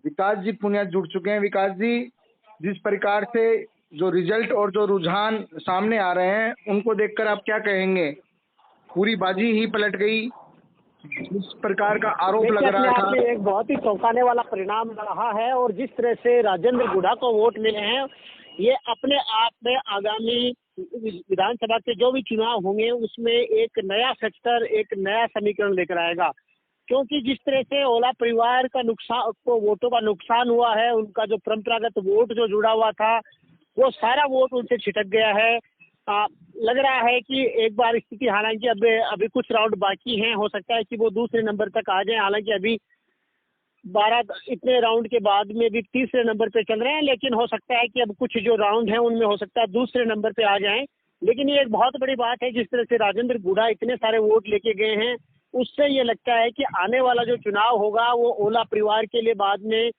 विकास जी पुनिया जुड़ चुके हैं। विकास जी, जिस प्रकार से जो रिजल्ट और जो रुझान सामने आ रहे हैं उनको देखकर आप क्या कहेंगे? पूरी बाजी ही पलट गई, जिस प्रकार का आरोप लग अपने रहा आप था। में एक बहुत ही चौंकाने वाला परिणाम रहा है और जिस तरह से राजेंद्र गुढ़ा को वोट मिले हैं, ये अपने आप में आगामी विधानसभा के जो भी चुनाव होंगे उसमें एक नया सेक्टर, एक नया समीकरण लेकर आएगा। क्योंकि जिस तरह से ओला परिवार का नुकसान को वोटों का नुकसान हुआ है, उनका जो परंपरागत वोट जो जुड़ा हुआ था वो सारा वोट उनसे छिटक गया है। लग रहा है कि एक बार स्थिति, हालांकि अभी कुछ राउंड बाकी हैं, हो सकता है कि वो दूसरे नंबर तक आ जाए। हालांकि अभी 12 इतने राउंड के बाद में भी तीसरे नंबर पे चल रहे हैं, लेकिन हो सकता है कि अब कुछ जो राउंड हैं उनमें हो सकता है दूसरे नंबर पे आ जाएं। लेकिन ये एक बहुत बड़ी बात है, जिस तरह से राजेंद्र गुढ़ा इतने सारे वोट लेके गए हैं, उससे ये लगता है कि आने वाला जो चुनाव होगा वो ओला परिवार के लिए बाद में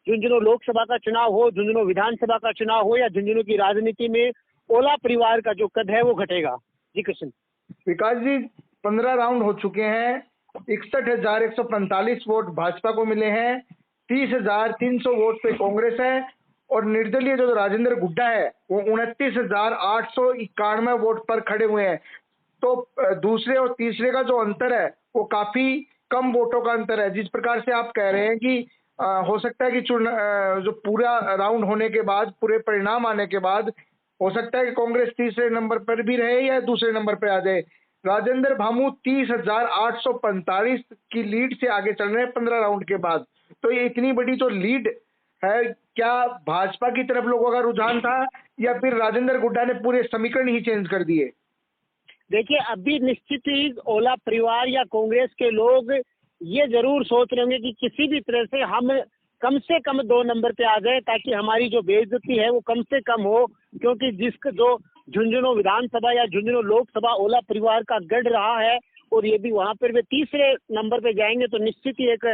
झुंझुनू लोकसभा का चुनाव हो, झुंझुनू विधानसभा का चुनाव हो या झुंझुनू की राजनीति में ओला परिवार का जो कद है वो घटेगा। जी कृष्ण। विकास जी, 15 राउंड हो चुके हैं, 61,145 वोट भाजपा को मिले हैं, 30,300 वोट पे कांग्रेस है और निर्दलीय जो राजेंद्र गुड्डा है वो 29,891 वोट पर खड़े हुए हैं। तो दूसरे और तीसरे का जो अंतर है वो काफी कम वोटों का अंतर है। जिस प्रकार से आप कह रहे हैं कि हो सकता है कि जो पूरा राउंड होने के बाद, पूरे परिणाम आने के बाद हो सकता है कि कांग्रेस तीसरे नंबर पर भी रहे या दूसरे नंबर पर आ जाए। राजेंद्र भामू 30,845 की लीड से आगे चल रहे हैं 15 राउंड के बाद। तो ये इतनी बड़ी जो लीड है, क्या भाजपा की तरफ लोगों का रुझान था या फिर राजेंद्र गुड्डा ने पूरे समीकरण ही चेंज कर दिए? देखिए, अभी निश्चित ही ओला परिवार या कांग्रेस के लोग ये जरूर सोच रहे होंगे कि किसी भी तरह से हम कम से कम 2 नंबर पे आ जाए, ताकि हमारी जो बेइज्जती है वो कम से कम हो। क्योंकि जो झुंझुनू विधानसभा या झुंझुनू लोकसभा ओला परिवार का गढ़ रहा है, और ये भी वहां पर वे तीसरे नंबर पे जाएंगे तो निश्चित ही एक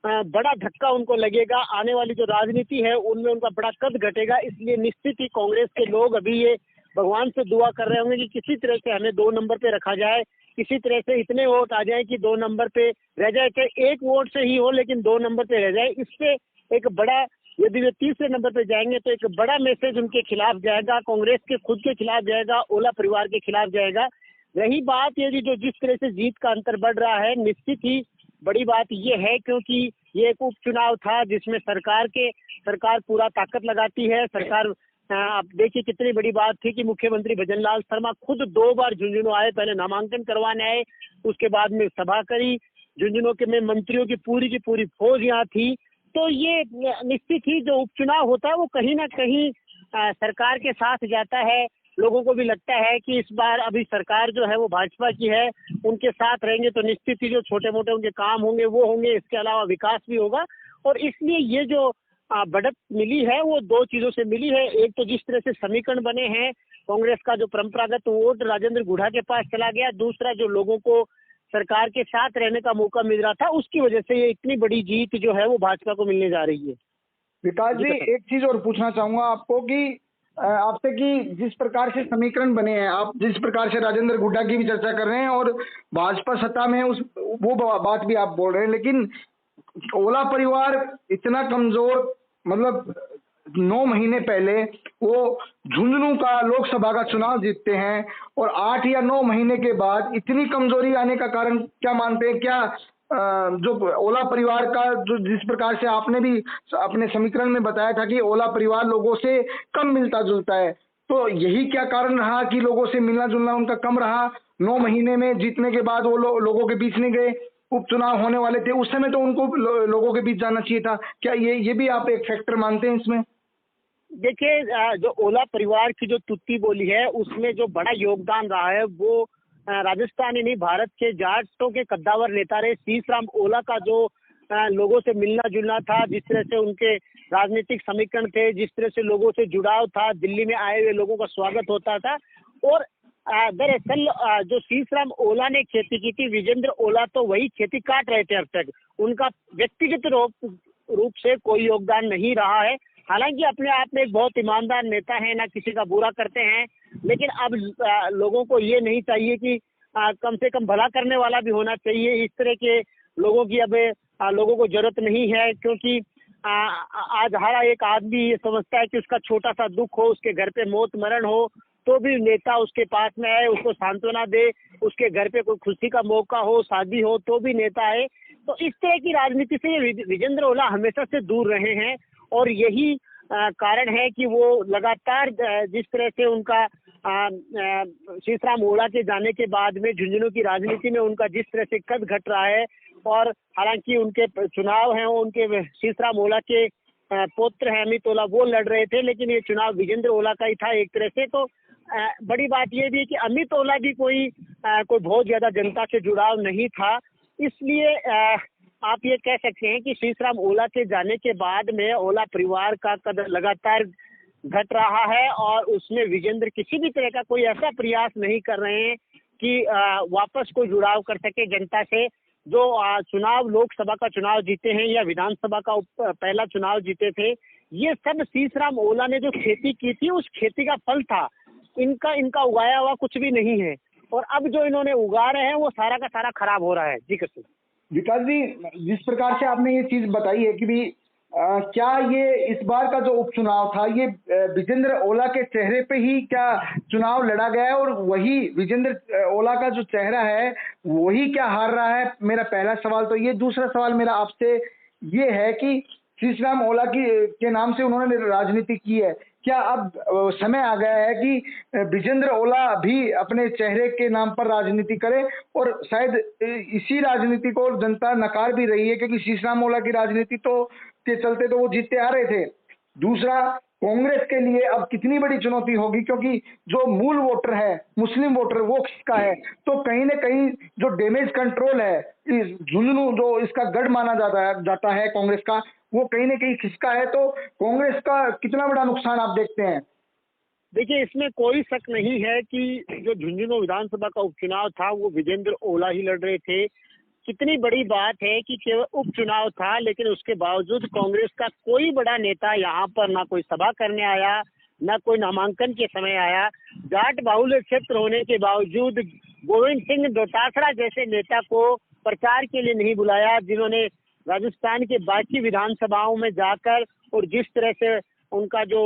बड़ा धक्का उनको लगेगा। आने वाली जो राजनीति है उनमें उनका बड़ा कद घटेगा। इसलिए निश्चित ही कांग्रेस के लोग अभी ये भगवान से दुआ कर रहे होंगे कि किसी तरह से हमें 2 नंबर पे रखा जाए, किसी तरह से इतने वोट आ जाए कि 2 नंबर पे रह जाए, चाहे 1 वोट से ही हो लेकिन 2 नंबर पे रह जाए। इससे एक बड़ा, यदि वे तीसरे नंबर पे जाएंगे तो एक बड़ा मैसेज उनके खिलाफ जाएगा, कांग्रेस के खुद के खिलाफ जाएगा, ओला परिवार के खिलाफ जाएगा। रही बात यदि जो जिस तरह से जीत का अंतर बढ़ रहा है, निश्चित ही बड़ी बात ये है क्योंकि ये एक उपचुनाव था जिसमें सरकार पूरा ताकत लगाती है। सरकार, आप देखिए कितनी बड़ी बात थी कि मुख्यमंत्री भजनलाल शर्मा खुद 2 बार झुंझुनू आए, पहले नामांकन करवाने आए, उसके बाद में सभा करी। झुंझुनू के में मंत्रियों की पूरी फौज यहाँ थी। तो ये निश्चित ही जो उपचुनाव होता है वो कहीं ना कहीं सरकार के साथ जाता है। लोगों को भी लगता है कि इस बार अभी सरकार जो है वो भाजपा की है, उनके साथ रहेंगे तो निश्चित ही जो छोटे मोटे उनके काम होंगे वो होंगे, इसके अलावा विकास भी होगा। और इसलिए ये जो बढ़त मिली है वो 2 चीजों से मिली है। एक तो जिस तरह से समीकरण बने हैं, कांग्रेस का जो परंपरागत वोट राजेंद्र गुढ़ा के पास चला गया, दूसरा जो लोगों को सरकार के साथ रहने का मौका मिल रहा था, उसकी वजह से ये इतनी बड़ी जीत जो है वो भाजपा को मिलने जा रही है। विकास जी, एक चीज और पूछना चाहूंगा आपको कि आपसे कि जिस प्रकार से समीकरण बने हैं, आप जिस प्रकार से राजेंद्र गुड्डा की भी चर्चा कर रहे हैं और भाजपा सत्ता में है वो बात भी आप बोल रहे हैं, लेकिन ओला परिवार इतना कमजोर, मतलब 9 महीने पहले वो झुंझुनू का लोकसभा का चुनाव जीतते हैं और 8 या 9 महीने के बाद इतनी कमजोरी आने का कारण क्या मानते हैं? क्या जो ओला परिवार का, जो जिस प्रकार से आपने भी अपने समीकरण में बताया था कि ओला परिवार लोगों से कम मिलता जुलता है, तो यही क्या कारण रहा कि लोगों से मिलना जुलना उनका कम रहा? 9 महीने में जीतने के बाद वो लोगों के बीच नहीं गए। उपचुनाव होने वाले थे उस समय तो उनको लोगों के बीच जाना चाहिए था। क्या ये भी आप एक फैक्टर मानते हैं इसमें? देखिए, जो ओला परिवार की जो तुत्ती बोली है उसमें जो बड़ा योगदान रहा है वो राजस्थान ही नहीं, भारत के जाटों के कद्दावर नेता रहे सीसराम ओला का जो लोगों से मिलना जुलना था, जिस तरह से उनके राजनीतिक समीकरण थे, जिस तरह से लोगों से जुड़ाव था, दिल्ली में आए हुए लोगों का स्वागत होता था। और दरअसल जो सीसराम ओला ने खेती की थी, विजेंद्र ओला तो वही खेती काट रहे थे अब तक। उनका व्यक्तिगत रूप से कोई योगदान नहीं रहा है। हालांकि अपने आप में एक बहुत ईमानदार नेता है, ना किसी का बुरा करते हैं, लेकिन अब लोगों को ये नहीं चाहिए कि कम से कम भला करने वाला भी होना चाहिए। इस तरह के लोगों की अब लोगों को जरूरत नहीं है, क्योंकि आज हर एक आदमी ये समझता है कि उसका छोटा सा दुख हो, उसके घर पे मौत मरण हो, तो भी नेता उसके पास में आए, उसको सांत्वना दे, उसके घर पे कोई खुशी का मौका हो, शादी हो, तो भी नेता आए। तो इस तरह की राजनीति से ये विजेंद्र ओला हमेशा से दूर रहे हैं, और यही कारण है कि वो लगातार जिस तरह से उनका शीशराम ओला के जाने के बाद में झुंझुनू की राजनीति में उनका जिस तरह से कद घट रहा है, और हालांकि उनके चुनाव हैं, वो उनके शीशराम ओला के पुत्र हैं अमित ओला, वो लड़ रहे थे, लेकिन ये चुनाव विजेंद्र ओला का ही था एक तरह से। तो बड़ी बात यह भी है कि अमित ओला भी कोई बहुत ज्यादा जनता से जुड़ाव नहीं था, इसलिए आप ये कह सकते हैं कि शीशराम ओला के जाने के बाद में ओला परिवार का कद लगातार घट रहा है, और उसमें विजेंद्र किसी भी तरह का कोई ऐसा प्रयास नहीं कर रहे हैं कि वापस कोई जुड़ाव कर सके जनता से। जो चुनाव लोकसभा का चुनाव जीते हैं या विधानसभा का पहला चुनाव जीते थे, ये सब शीशराम ओला ने जो खेती की थी उस खेती का फल था। इनका उगाया हुआ कुछ भी नहीं है, और अब जो इन्होंने उगा रहे हैं वो सारा का सारा खराब हो रहा है। जी कृष्ण विकास जी, जिस प्रकार से आपने ये चीज बताई है कि भी क्या ये इस बार का जो उपचुनाव था ये विजेंद्र ओला के चेहरे पे ही क्या चुनाव लड़ा गया है, और वही विजेंद्र ओला का जो चेहरा है वही क्या हार रहा है? मेरा पहला सवाल तो ये। दूसरा सवाल मेरा आपसे ये है कि शीशराम ओला के नाम से उन्होंने राजनीति की है, क्या अब समय आ गया है कि विजेंद्र ओला भी अपने चेहरे के नाम पर राजनीति करे? और शायद इसी राजनीति को जनता नकार भी रही है, क्योंकि शीशराम ओला की राजनीति तो के चलते तो वो जीतते आ रहे थे। दूसरा, कांग्रेस के लिए अब कितनी बड़ी चुनौती होगी, क्योंकि जो मूल वोटर है, मुस्लिम वोटर, वो किसका है? तो कहीं ना कहीं जो डैमेज कंट्रोल है, इस झुंझुनू जो इसका गढ़ माना जाता है कांग्रेस का, वो कहीं ना कहीं किसका है? तो कांग्रेस का कितना बड़ा नुकसान आप देखते हैं? देखिए, इसमें कोई शक नहीं है कि जो झुंझुनू विधानसभा का उपचुनाव था वो विजेंद्र ओला ही लड़ रहे थे। कितनी बड़ी बात है कि केवल उपचुनाव था, लेकिन उसके बावजूद कांग्रेस का कोई बड़ा नेता यहाँ पर ना कोई सभा करने आया, ना कोई नामांकन के समय आया। जाट बाहुल्य क्षेत्र होने के बावजूद गोविंद सिंह डोटासरा जैसे नेता को प्रचार के लिए नहीं बुलाया, जिन्होंने राजस्थान के बाकी विधानसभाओं में जाकर और जिस तरह से उनका जो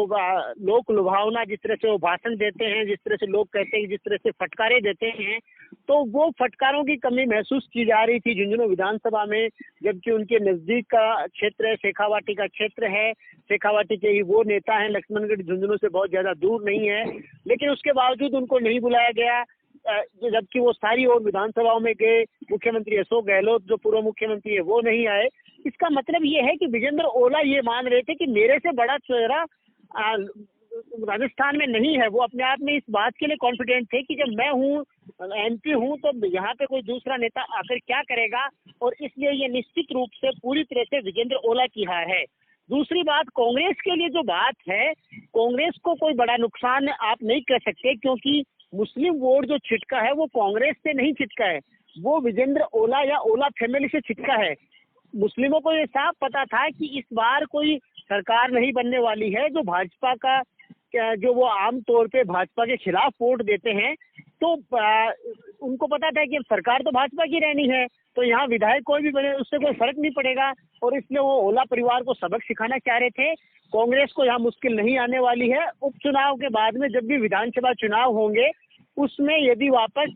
लोक लुभावना, जिस तरह से वो भाषण देते हैं, जिस तरह से लोग कहते हैं, जिस तरह से फटकारे देते हैं, तो वो फटकारों की कमी महसूस की जा रही थी झुंझुनू विधानसभा में। जबकि उनके नजदीक का क्षेत्र है, शेखावाटी का क्षेत्र है, शेखावाटी के ही वो नेता हैं, लक्ष्मणगढ़ झुंझुनू से बहुत ज्यादा दूर नहीं है, लेकिन उसके बावजूद उनको नहीं बुलाया गया। जबकि वो सारी और विधानसभाओं में गए। मुख्यमंत्री अशोक गहलोत जो पूर्व मुख्यमंत्री है वो नहीं आए। इसका मतलब ये है कि विजेंद्र ओला ये मान रहे थे कि मेरे से बड़ा चेहरा राजस्थान में नहीं है। वो अपने आप में इस बात के लिए कॉन्फिडेंट थे कि जब मैं हूँ, एमपी हूँ, तो यहाँ पे कोई दूसरा नेता आकर क्या करेगा, और इसलिए ये निश्चित रूप से पूरी तरह से विजेंद्र ओला की हार है। दूसरी बात, कांग्रेस के लिए जो बात है, कांग्रेस को कोई बड़ा नुकसान आप नहीं कह सकते, क्योंकि मुस्लिम वोट जो छिटका है वो कांग्रेस से नहीं छिटका है, वो विजेंद्र ओला या ओला फैमिली से छिटका है। मुस्लिमों को ये साफ पता था कि इस बार कोई सरकार नहीं बनने वाली है। जो भाजपा का जो वो आम तौर पे भाजपा के खिलाफ वोट देते हैं, तो उनको पता था कि अब सरकार तो भाजपा की रहनी है, तो यहाँ विधायक कोई भी बने उससे कोई फर्क नहीं पड़ेगा, और इसलिए वो ओला परिवार को सबक सिखाना चाह रहे थे। कांग्रेस को यहाँ मुश्किल नहीं आने वाली है। उपचुनाव के बाद में जब भी विधानसभा चुनाव होंगे, उसमें यदि वापस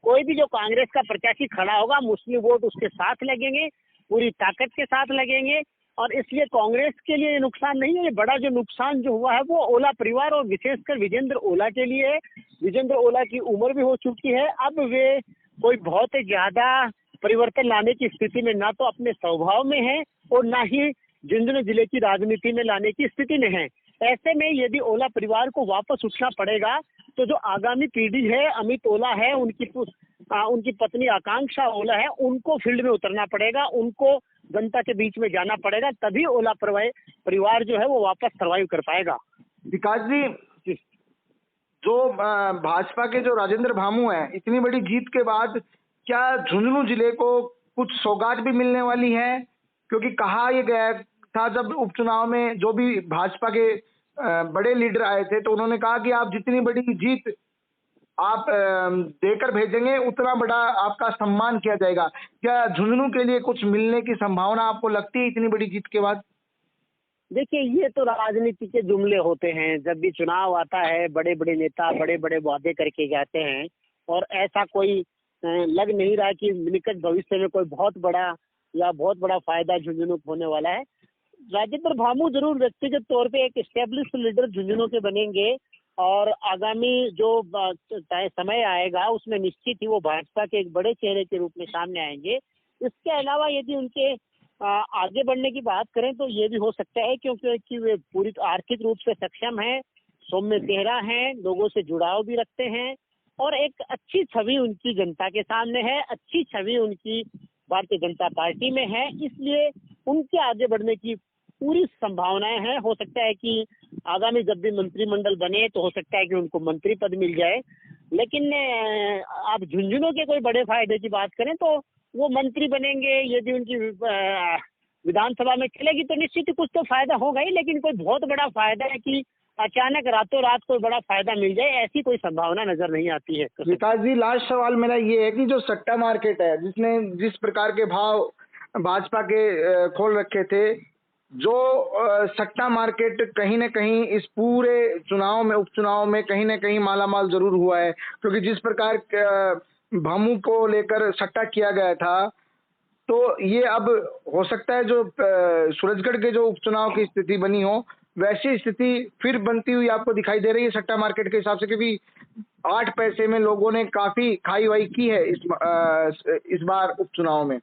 कोई भी जो कांग्रेस का प्रत्याशी खड़ा होगा, मुस्लिम वोट उसके साथ लगेंगे, पूरी ताकत के साथ लगेंगे, और इसलिए कांग्रेस के लिए नुकसान नहीं है। ये बड़ा जो नुकसान जो हुआ है वो ओला परिवार और विशेषकर विजेंद्र ओला के लिए है। विजेंद्र ओला की उम्र भी हो चुकी है, अब वे कोई बहुत ज्यादा परिवर्तन लाने की स्थिति में ना तो अपने स्वभाव में है और ना ही झुंझुनू जिले की राजनीति में लाने की स्थिति में है। ऐसे में यदि ओला परिवार को वापस उठना पड़ेगा, तो जो आगामी पीढ़ी है, अमित ओला है, उनकी पत्नी आकांक्षा ओला है, उनको फील्ड में उतरना पड़ेगा, उनको जनता के बीच में जाना पड़ेगा, तभी ओला परिवार जो है वो वापस सर्वाइव कर पाएगा। विकास जी, जो भाजपा के जो राजेंद्र भामू हैं, इतनी बड़ी जीत के बाद क्या झुंझुनू जिले को कुछ सौगात भी मिलने वाली है? क्योंकि कहा यह गया था जब उपचुनाव में जो भी भाजपा के बड़े लीडर आए थे, तो उन्होंने कहा कि आप जितनी बड़ी जीत आप देकर भेजेंगे उतना बड़ा आपका सम्मान किया जाएगा। क्या झुंझुनू के लिए कुछ मिलने की संभावना आपको लगती है इतनी बड़ी जीत के बाद? देखिए, ये तो राजनीति के जुमले होते हैं। जब भी चुनाव आता है, बड़े बड़े नेता बड़े बड़े वादे करके जाते हैं, और ऐसा कोई लग नहीं रहा कि निकट भविष्य में कोई बहुत बड़ा फायदा झुंझुनू को होने वाला है। राजेंद्र भामू जरूर व्यक्तिगत तौर पे एक एस्टेब्लिश्ड लीडर झुंझुनू के बनेंगे, और आगामी जो समय आएगा उसमें निश्चित ही वो भाजपा के एक बड़े चेहरे के रूप में सामने आएंगे। इसके अलावा यदि उनके आगे बढ़ने की बात करें तो ये भी हो सकता है, क्योंकि वे पूरी आर्थिक रूप से सक्षम हैं, सौम्य चेहरा हैं, लोगों से जुड़ाव भी रखते हैं, और एक अच्छी छवि उनकी जनता के सामने है, अच्छी छवि उनकी भारतीय जनता पार्टी में है। इसलिए उनके आगे बढ़ने की पूरी संभावनाएं हैं। हो सकता है कि आगामी जब भी मंत्रिमंडल बने तो हो सकता है कि उनको मंत्री पद मिल जाए। लेकिन आप झुंझुनू के कोई बड़े फायदे की बात करें तो वो मंत्री बनेंगे, यदि उनकी विधानसभा में चलेगी तो निश्चित ही कुछ तो फायदा होगा ही, लेकिन कोई बहुत बड़ा फायदा है कि अचानक रातों रात कोई बड़ा फायदा मिल जाए, ऐसी कोई संभावना नजर नहीं आती है। विकास जी, लास्ट सवाल मेरा ये है कि जो सट्टा मार्केट है, जिसने जिस प्रकार के भाव भाजपा के खोल रखे थे, जो सट्टा मार्केट कहीं ना कहीं इस पूरे चुनाव में, उपचुनाव में कहीं ना कहीं मालामाल जरूर हुआ है, क्योंकि जिस प्रकार भामू को लेकर सट्टा किया गया था, तो ये अब हो सकता है जो सूरजगढ़ के जो उपचुनाव की स्थिति बनी हो, वैसी स्थिति फिर बनती हुई आपको दिखाई दे रही है सट्टा मार्केट के हिसाब से, क्योंकि 8 पैसे में लोगों ने काफी खाई वाई की है इस बार उपचुनाव में।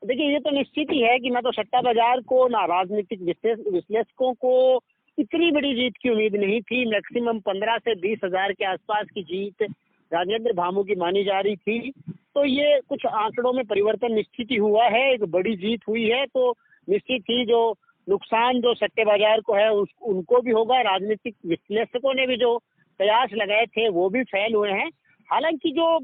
देखिए, ये तो निश्चित ही है कि ना तो सट्टा बाजार को, ना राजनीतिक विश्लेषकों को इतनी बड़ी जीत की उम्मीद नहीं थी। मैक्सिमम 15 से 20 हजार के आसपास की जीत राजेंद्र भामू की मानी जा रही थी। तो ये कुछ आंकड़ों में परिवर्तन निश्चित ही हुआ है, एक बड़ी जीत हुई है, तो निश्चित ही जो नुकसान जो सट्टे बाजार को है उनको भी होगा। राजनीतिक विश्लेषकों ने भी जो कयास लगाए थे वो भी फेल हुए हैं। हालांकि जो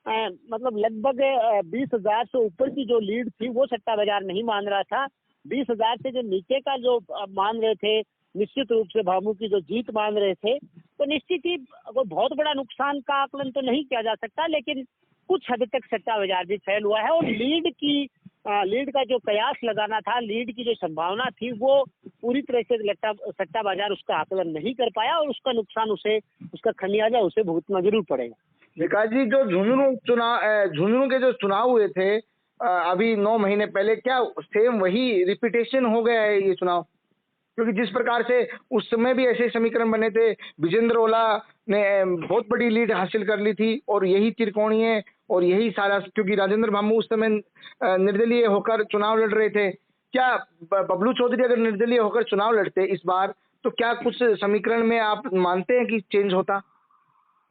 मतलब लगभग 20,000 से ऊपर की जो लीड थी वो सट्टा बाजार नहीं मान रहा था। 20,000 से जो नीचे का जो मान रहे थे, निश्चित रूप से भामू की जो जीत मान रहे थे, तो निश्चित ही कोई बहुत बड़ा नुकसान का आकलन तो नहीं किया जा सकता, लेकिन कुछ हद तक सट्टा बाजार भी फैल हुआ है। और लीड का जो कयास लगाना था, लीड की जो संभावना थी, वो पूरी तरह से सट्टा बाजार उसका आकलन नहीं कर पाया, और उसका नुकसान उसका खमियाजा उसे भुगतना जरूर पड़ेगा। विकास जी, जो झुंझुनू के जो चुनाव हुए थे अभी 9 महीने पहले, क्या सेम वही रिपीटेशन हो गया है ये चुनाव? क्योंकि जिस प्रकार से उस समय भी ऐसे समीकरण बने थे, विजेंद्र ओला ने बहुत बड़ी लीड हासिल कर ली थी, और यही त्रिकोणीय और यही सारा, क्योंकि राजेंद्र भामू उस समय निर्दलीय होकर चुनाव लड़ रहे थे। क्या बबलू चौधरी अगर निर्दलीय होकर चुनाव लड़ते इस बार, तो क्या कुछ समीकरण में आप मानते हैं कि चेंज होता?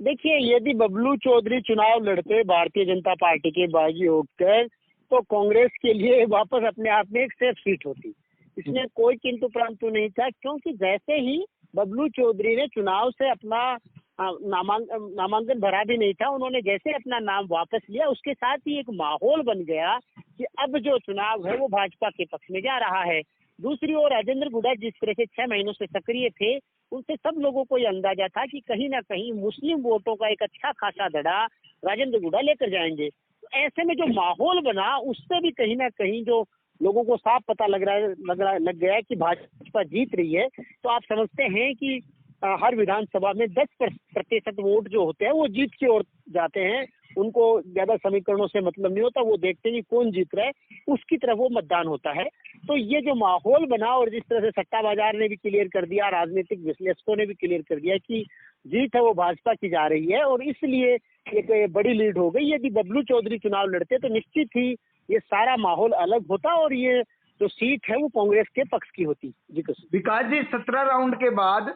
देखिए, यदि बबलू चौधरी चुनाव लड़ते भारतीय जनता पार्टी के बागी होकर, तो कांग्रेस के लिए वापस अपने आप में एक सेफ सीट होती। इसमें कोई किंतु परंतु नहीं था, क्योंकि जैसे ही बबलू चौधरी ने चुनाव से अपना नामांकन भरा भी नहीं था, उन्होंने जैसे अपना नाम वापस लिया, उसके साथ ही एक माहौल बन गया कि अब जो चुनाव है वो भाजपा के पक्ष में जा रहा है। दूसरी ओर राजेंद्र गुड्डा जिस तरह से 6 महीनों से सक्रिय थे, उनसे सब लोगों को ये अंदाजा था कि कहीं ना कहीं मुस्लिम वोटों का एक अच्छा खासा धड़ा राजेंद्र गुड्डा लेकर जाएंगे। तो ऐसे में जो माहौल बना, उससे भी कहीं ना कहीं जो लोगों को साफ पता लग गया है कि भाजपा जीत रही है। तो आप समझते हैं कि हर विधानसभा में 10% वोट जो होते हैं वो जीत की ओर जाते हैं। उनको ज्यादा समीकरणों से मतलब नहीं होता, वो देखते हैं कि कौन जीत रहा है, उसकी तरफ वो मतदान होता है। तो ये जो माहौल बना, और जिस तरह से सट्टा बाजार ने भी क्लियर कर दिया, राजनीतिक विश्लेषकों ने भी क्लियर कर दिया कि जीत है वो भाजपा की जा रही है, और इसलिए एक बड़ी लीड हो गई। यदि बबलू चौधरी चुनाव लड़ते तो निश्चित ही ये सारा माहौल अलग होता, और ये जो सीट है वो कांग्रेस के पक्ष की होती। जी विकास जी, 17 राउंड के बाद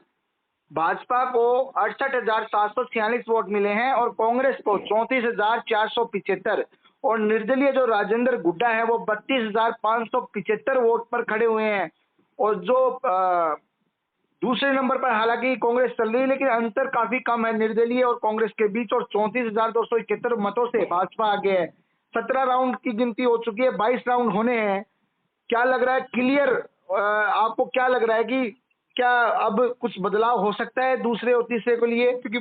भाजपा को 68,746 वोट मिले हैं, और कांग्रेस को 34,475, और निर्दलीय जो राजेंद्र गुड्डा है वो 32,575 वोट पर खड़े हुए हैं। और जो दूसरे नंबर पर हालांकि कांग्रेस चल रही है, लेकिन अंतर काफी कम है निर्दलीय और कांग्रेस के बीच, और 34,271 मतों से भाजपा आगे है। 17 राउंड की गिनती हो चुकी है, 22 राउंड होने हैं। क्या लग रहा है क्लियर, आपको क्या लग रहा है कि क्या अब कुछ बदलाव हो सकता है दूसरे और तीसरे को लिए? क्योंकि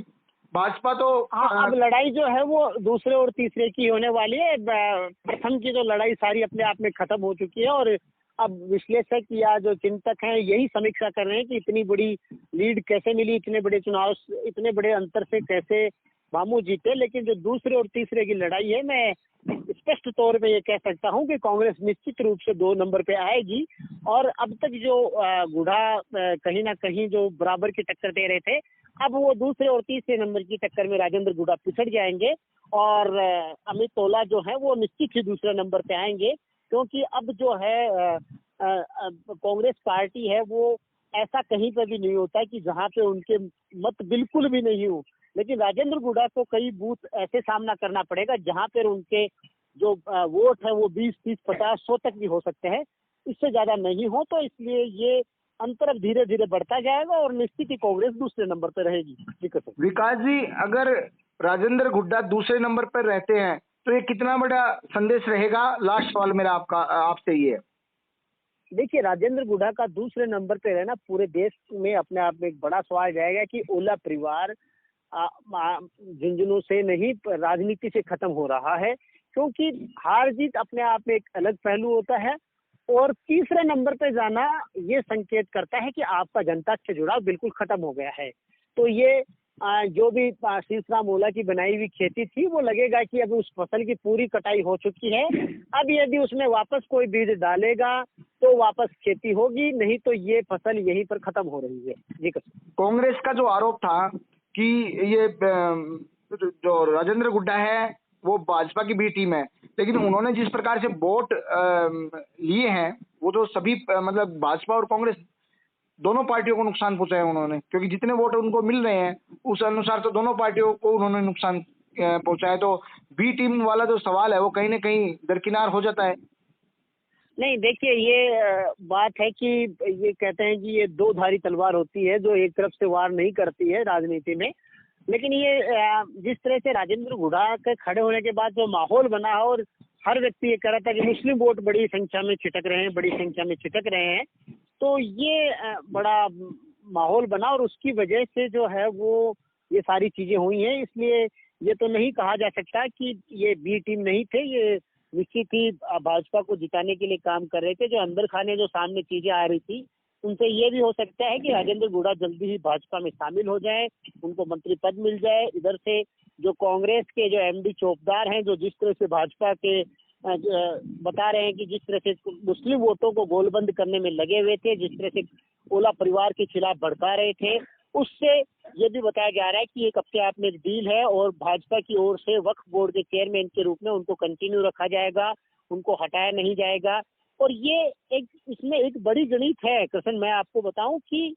भाजपा तो अब लड़ाई जो है वो दूसरे और तीसरे की होने वाली है। प्रथम की जो लड़ाई सारी अपने आप में खत्म हो चुकी है, और अब विश्लेषक या जो चिंतक हैं यही समीक्षा कर रहे हैं कि इतनी बड़ी लीड कैसे मिली, इतने बड़े चुनाव, इतने बड़े अंतर से कैसे मामू जीते। लेकिन जो दूसरे और तीसरे की लड़ाई है, मैं स्पष्ट तौर पे ये कह सकता हूं कि कांग्रेस निश्चित रूप से 2 नंबर पे आएगी। और अब तक जो गुढ़ा कहीं ना कहीं जो बराबर की टक्कर दे रहे थे, अब वो दूसरे और तीसरे नंबर की टक्कर में राजेंद्र गुढ़ा पिछड़ जाएंगे और अमित ओला जो है वो निश्चित ही दूसरे नंबर पे आएंगे। क्योंकि अब जो है कांग्रेस पार्टी है वो ऐसा कहीं पर भी नहीं होता कि जहां पे उनके मत बिल्कुल भी नहीं हो। लेकिन राजेंद्र गुढ़ा को कई बूथ ऐसे सामना करना पड़ेगा जहां पर उनके जो वोट है वो 20, 30, 50, 100 तक भी हो सकते हैं, इससे ज्यादा नहीं हो। तो इसलिए ये अंतर अब धीरे धीरे बढ़ता जाएगा और निश्चित ही कांग्रेस दूसरे नंबर पर रहेगी। विकास जी, अगर राजेंद्र गुड्डा दूसरे नंबर पर रहते हैं तो ये कितना बड़ा संदेश रहेगा? लास्ट सवाल मेरा आपसे ये है। देखिए, राजेंद्र गुढ़ा का दूसरे नंबर पे रहना पूरे देश में अपने आप में एक बड़ा सवाल जाएगा कि ओला परिवार झुंझुनू से नहीं राजनीति से खत्म हो रहा है। क्योंकि हार जीत अपने आप में एक अलग पहलू होता है और तीसरे नंबर पे जाना ये संकेत करता है कि आपका जनता से जुड़ाव बिल्कुल खत्म हो गया है। तो ये जो भी शीशराम ओला की बनाई हुई खेती थी वो लगेगा कि अब उस फसल की पूरी कटाई हो चुकी है। अब यदि उसमें वापस कोई बीज डालेगा तो वापस खेती होगी, नहीं तो ये फसल यहीं पर खत्म हो रही है। जी कांग्रेस का जो आरोप था कि ये जो राजेंद्र गुड्डा है वो भाजपा की बी टीम है, लेकिन उन्होंने जिस प्रकार से वोट लिए हैं वो तो सभी मतलब भाजपा और कांग्रेस दोनों पार्टियों को नुकसान पहुंचाया उन्होंने, क्योंकि जितने वोट उनको मिल रहे हैं उस अनुसार तो दोनों पार्टियों को उन्होंने नुकसान पहुंचाया। तो बी टीम वाला जो सवाल है वो कहीं ना कहीं दरकिनार हो जाता है। नहीं, देखिए, ये बात है कि ये कहते हैं कि ये 2 धारी तलवार होती है जो एक तरफ से वार नहीं करती है राजनीति में। लेकिन ये जिस तरह से राजेंद्र गुढ़ा के खड़े होने के बाद जो माहौल बना और हर व्यक्ति ये कह रहा था कि मुस्लिम वोट बड़ी संख्या में छिटक रहे हैं, बड़ी संख्या में छिटक रहे हैं, तो ये बड़ा माहौल बना और उसकी वजह से जो है वो ये सारी चीजें हुई हैं। इसलिए ये तो नहीं कहा जा सकता कि ये बी टीम नहीं थे, ये निश्चित ही भाजपा को जिताने के लिए काम कर रहे थे। जो अंदर खाने जो सामने चीजें आ रही थी उनसे ये भी हो सकता है कि राजेंद्र गुढ़ा जल्दी ही भाजपा में शामिल हो जाए, उनको मंत्री पद मिल जाए। इधर से जो कांग्रेस के जो एमडी चौकीदार हैं, जो जिस तरह से भाजपा के बता रहे हैं कि जिस तरह से मुस्लिम वोटों को गोलबंद करने में लगे हुए थे, जिस तरह से ओला परिवार के खिलाफ भड़का रहे थे, उससे ये भी बताया जा रहा है कि एक अपने आप में एक डील है और भाजपा की ओर से वक्फ बोर्ड के चेयरमैन के रूप में उनको कंटिन्यू रखा जाएगा, उनको हटाया नहीं जाएगा। और ये एक इसमें एक बड़ी गणित है कृष्ण, मैं आपको बताऊं कि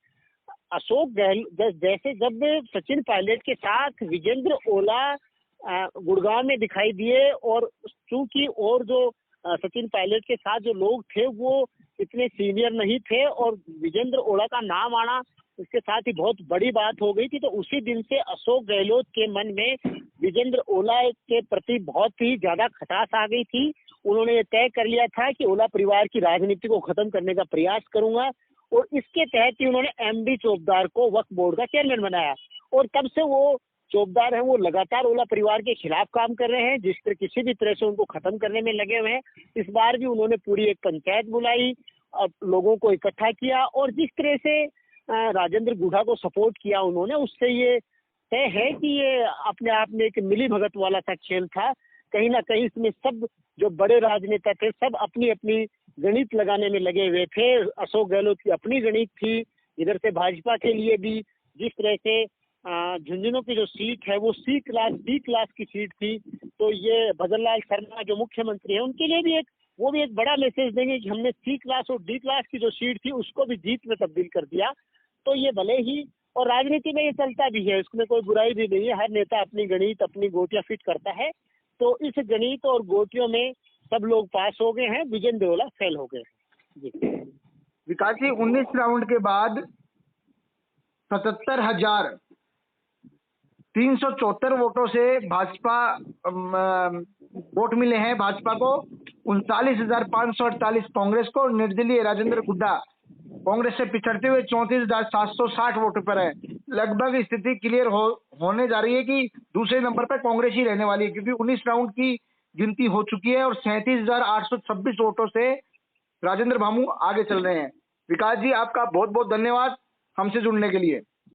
अशोक गहलोत जैसे जब सचिन पायलट के साथ विजेंद्र ओला गुड़गांव में दिखाई दिए और चूंकि और जो सचिन पायलट के साथ जो लोग थे वो इतने सीनियर नहीं थे और विजेंद्र ओला का नाम आना इसके साथ ही बहुत बड़ी बात हो गई थी, तो उसी दिन से अशोक गहलोत के मन में विजेंद्र ओला के प्रति बहुत ही ज्यादा खटास आ गई थी। उन्होंने ये तय कर लिया था कि ओला परिवार की राजनीति को खत्म करने का प्रयास करूंगा और इसके तहत ही उन्होंने एमडी चौकीदार को वक्फ बोर्ड का चेयरमैन बनाया। और तब से वो चौकीदार है वो लगातार ओला परिवार के खिलाफ काम कर रहे हैं, जिस तरह किसी भी तरह से उनको खत्म करने में लगे हुए हैं। इस बार भी उन्होंने पूरी एक पंचायत बुलाई, लोगों को इकट्ठा किया और जिस तरह से राजेंद्र गुढ़ा को सपोर्ट किया उन्होंने, उससे ये तय है कि ये अपने आप में एक मिली भगत वाला सा खेल था। कहीं ना कहीं इसमें सब जो बड़े राजनेता थे सब अपनी अपनी गणित लगाने में लगे हुए थे। अशोक गहलोत की अपनी गणित थी, इधर से भाजपा के लिए भी जिस तरह से झुंझुनू की जो सीट है वो डी क्लास की सीट थी, तो ये भजन लाल शर्मा जो मुख्यमंत्री है उनके लिए भी वो भी एक बड़ा मैसेज देंगे कि हमने सी क्लास और डी क्लास की जो सीट थी उसको भी जीत में तब्दील कर दिया। तो ये भले ही, और राजनीति में ये चलता भी है, उसमें कोई बुराई भी नहीं है, हर नेता अपनी गणित अपनी गोटियां फिट करता है। तो इस गणित और गोटियों में सब लोग पास हो गए हैं, विजेंद्र ओला फेल हो गए जी। विकास जी, 19 राउंड के बाद 77,374 वोटों से भाजपा वोट मिले हैं भाजपा को, 39,548 कांग्रेस को। निर्दलीय राजेंद्र गुड्डा कांग्रेस से पिछड़ते हुए 34,760 वोटों पर है। लगभग स्थिति क्लियर होने जा रही है कि दूसरे नंबर पर कांग्रेस ही रहने वाली है, क्योंकि 19 राउंड की गिनती हो चुकी है और 37,826 वोटों से राजेंद्र भामू आगे चल रहे हैं। विकास जी, आपका बहुत बहुत धन्यवाद हमसे जुड़ने के लिए।